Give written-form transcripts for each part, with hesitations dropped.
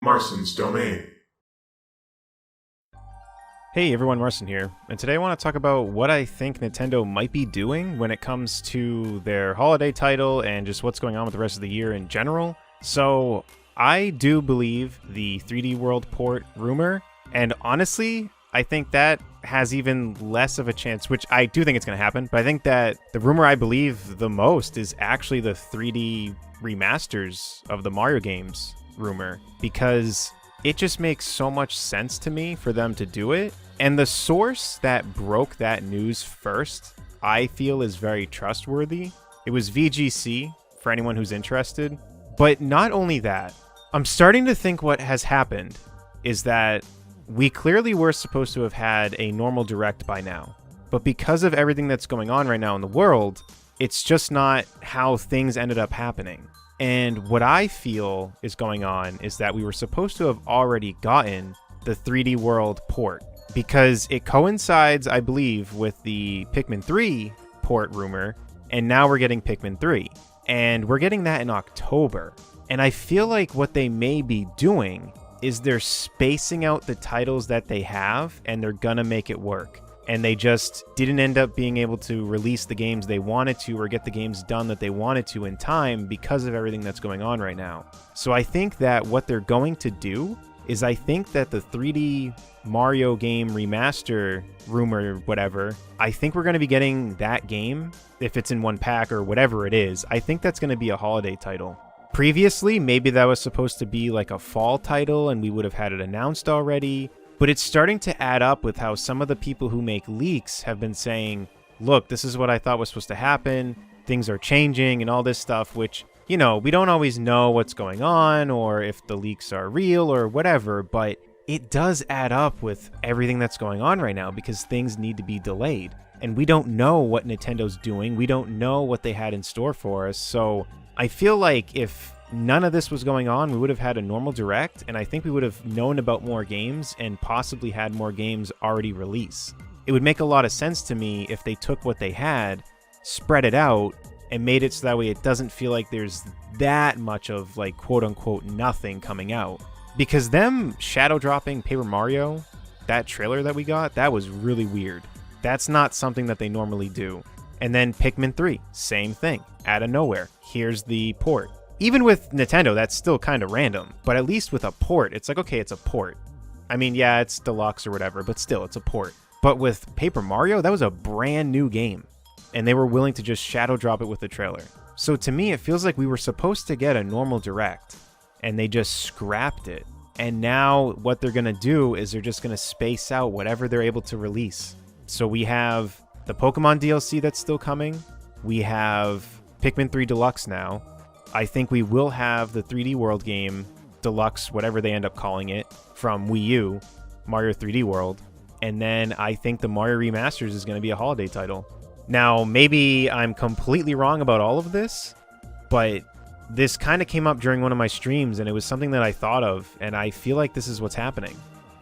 Marston's Domain. Hey everyone, Marson here, and today I want to talk about what I think Nintendo might be doing when it comes to their holiday title and just what's going on with the rest of the year in general. So, I do believe the 3D World port rumor, and honestly, I think that has even less of a chance, which I do think it's going to happen, but I think that the rumor I believe the most is actually the 3D remasters of the Mario games rumor, because it just makes so much sense to me for them to do it. And the source that broke that news first, I feel, is very trustworthy. It was VGC, for anyone who's interested. But not only that, I'm starting to think what has happened is that we clearly were supposed to have had a normal direct by now. But because of everything that's going on right now in the world, it's just not how things ended up happening. And what I feel is going on is that we were supposed to have already gotten the 3D World port, because it coincides, I believe, with the Pikmin 3 port rumor, and now we're getting Pikmin 3. And we're getting that in October. And I feel like what they may be doing is they're spacing out the titles that they have, and they're gonna make it work. And they just didn't end up being able to release the games they wanted to or get the games done that they wanted to in time because of everything that's going on right now. So I think that what they're going to do is I think that the 3D Mario game remaster rumor, whatever, I think we're going to be getting that game, if it's in one pack or whatever it is. I think that's going to be a holiday title. Previously, maybe that was supposed to be like a fall title and we would have had it announced already, but it's starting to add up with how some of the people who make leaks have been saying, look, this is what I thought was supposed to happen, things are changing and all this stuff, which, you know, we don't always know what's going on or if the leaks are real or whatever, but it does add up with everything that's going on right now because things need to be delayed. And we don't know what Nintendo's doing. We don't know what they had in store for us. So I feel like if none of this was going on, we would have had a normal direct, and I think we would have known about more games and possibly had more games already released. It would make a lot of sense to me if they took what they had, spread it out, and made it so that way it doesn't feel like there's that much of, like, quote-unquote nothing coming out. Because them shadow dropping Paper Mario, that trailer that we got, that was really weird. That's not something that they normally do. And then Pikmin 3, same thing, out of nowhere. Here's the port. Even with Nintendo, that's still kind of random. But at least with a port, it's like, okay, it's a port. I mean, yeah, it's deluxe or whatever, but still, it's a port. But with Paper Mario, that was a brand new game. And they were willing to just shadow drop it with the trailer. So to me, it feels like we were supposed to get a normal direct, and they just scrapped it. And now what they're going to do is they're just going to space out whatever they're able to release. So we have the Pokemon DLC that's still coming. We have Pikmin 3 Deluxe now. I think we will have the 3D World game, Deluxe, whatever they end up calling it, from Wii U, Mario 3D World. And then I think the Mario Remasters is going to be a holiday title. Now, maybe I'm completely wrong about all of this, but this kind of came up during one of my streams, and it was something that I thought of, and I feel like this is what's happening.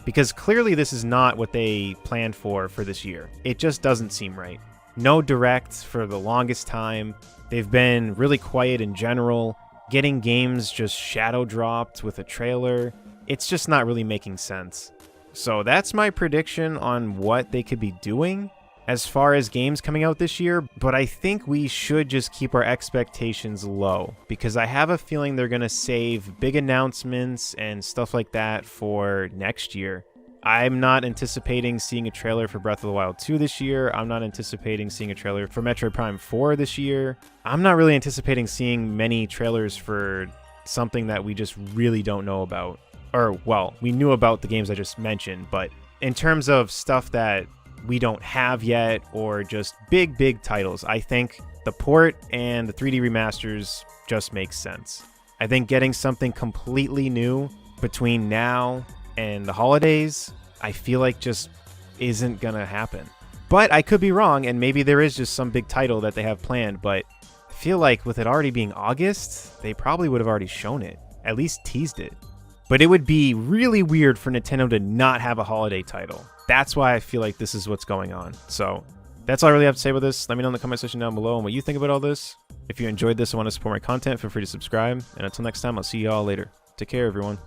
Because clearly this is not what they planned for this year. It just doesn't seem right. No directs for the longest time. They've been really quiet in general. Getting games just shadow dropped with a trailer. It's just not really making sense. So that's my prediction on what they could be doing as far as games coming out this year, but I think we should just keep our expectations low, because I have a feeling they're going to save big announcements and stuff like that for next year. I'm not anticipating seeing a trailer for Breath of the Wild 2 this year. I'm not anticipating seeing a trailer for Metroid Prime 4 this year. I'm not really anticipating seeing many trailers for something that we just really don't know about. Or, well, we knew about the games I just mentioned, but in terms of stuff that we don't have yet, or just big titles, I think the port and the 3D remasters just makes sense. I think getting something completely new between now and the holidays, I feel like just isn't gonna happen. But I could be wrong, and maybe there is just some big title that they have planned, but I feel like with it already being August, they probably would have already shown it, at least teased it. But it would be really weird for Nintendo to not have a holiday title. That's why I feel like this is what's going on. So that's all I really have to say about this. Let me know in the comment section down below on what you think about all this. If you enjoyed this and want to support my content, feel free to subscribe. And until next time, I'll see you all later. Take care, everyone.